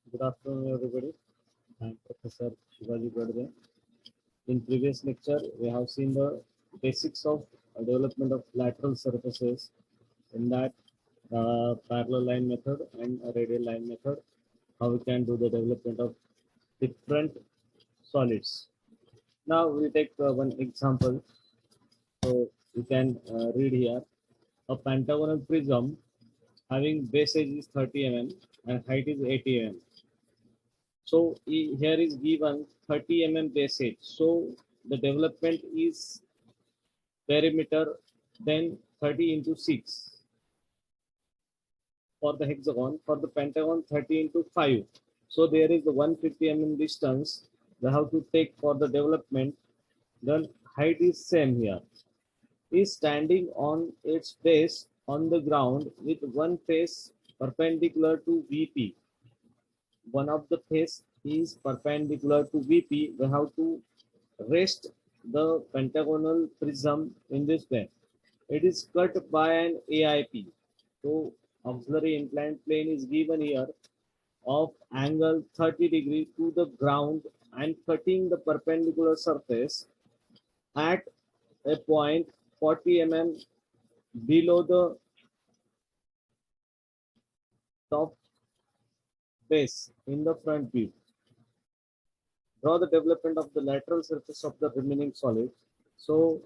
Good afternoon, everybody. I'm Professor Shivaji Gadde. In previous lecture, we have seen the basics of development of lateral surfaces. In that, parallel line method and a radial line method, how we can do the development of different solids. Now we take one example. So you can read here a pentagonal prism having base edge is 30 mm and height is 80 mm. So here is given 30 base edge. So the development is perimeter, then 30 into 6 for the hexagon. For the pentagon, 30 into 5. So there is the 150 distance they have to take for the development. Then height is same here. Is standing on its base on the ground with one face perpendicular to VP. One of the face is perpendicular to VP. We have to rest the pentagonal prism in this way. It is cut by an AIP. So auxiliary inclined plane is given here of angle 30 degree to the ground and cutting the perpendicular surface at a point 40 below the top base in the front view. Draw the development of the lateral surface of the remaining solid. So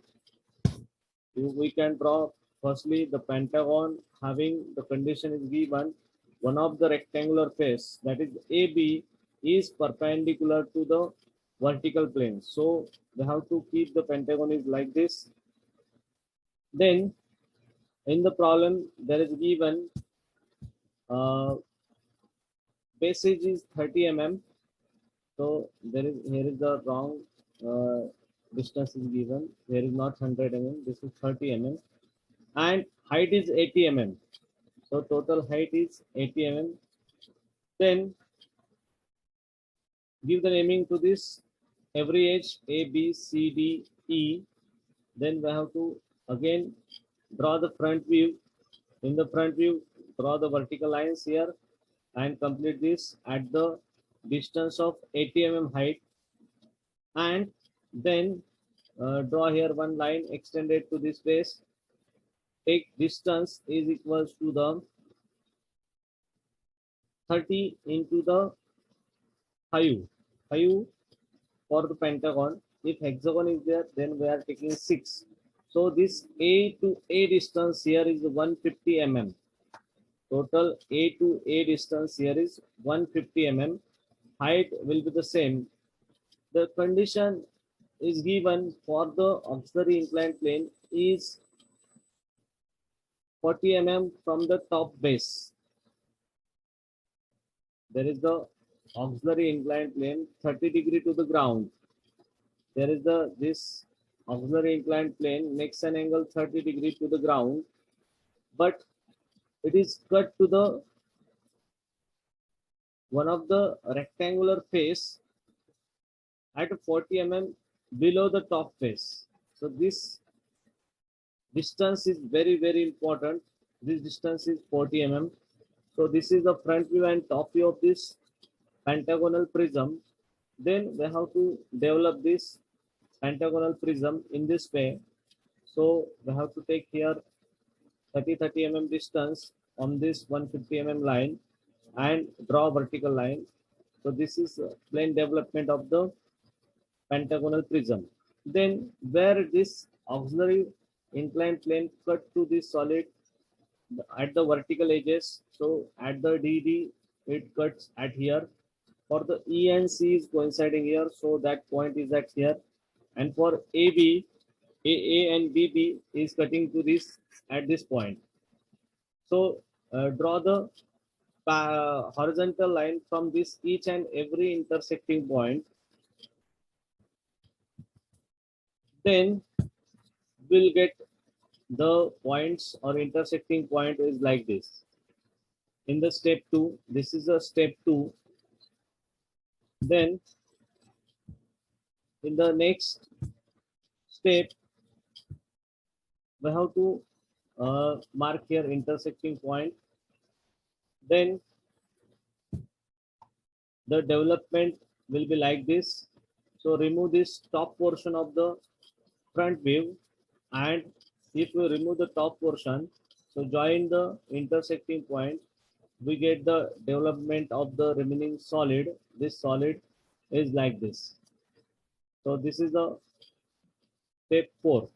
we can draw firstly the pentagon having the condition is given. One of the rectangular face, that is AB, is perpendicular to the vertical plane. So we have to keep the pentagon is like this. Then in the problem there is given passage is 30 So there is here is the wrong distance is given. There is not 100 This is 30 and height is 80 So total height is 80 Then give the naming to this every edge A, B, C, D, E. Then we have to again draw the front view. In the front view, draw the vertical lines here and complete this at the distance of 80 height. And then draw here one line extended to this base. Take distance is equals to the 30 into the 5 for the pentagon. If hexagon is there, then we are taking 6. So this A to A distance here is 150 Total A to A distance here is 150 Height will be the same. The condition is given for the auxiliary inclined plane is 40 from the top base. There is the auxiliary inclined plane 30 degree to the ground. There is this auxiliary inclined plane makes an angle 30 degree to the ground, but it is cut to the one of the rectangular face at 40 below the top face. So this distance is very important. This distance is 40 So this is the front view and top view of this pentagonal prism. Then we have to develop this pentagonal prism in this way. So we have to take here 30 distance on this 150 line and draw vertical line. So this is plane development of the pentagonal prism. Then where this auxiliary inclined plane cut to this solid at the vertical edges. So at the DD, it cuts at here. For the E and C is coinciding here, so that point is at here. And for AB, AA and BB is cutting to this at this point. So draw the horizontal line from this each and every intersecting point. Then we'll get the points or intersecting point is like this. In the step 2, this is a step 2. Then in the next step, we have to mark here intersecting point. Then the development will be like this. So remove this top portion of the front view, and if we remove the top portion, so join the intersecting point, we get the development of the remaining solid. This solid is like this. So this is the step 4.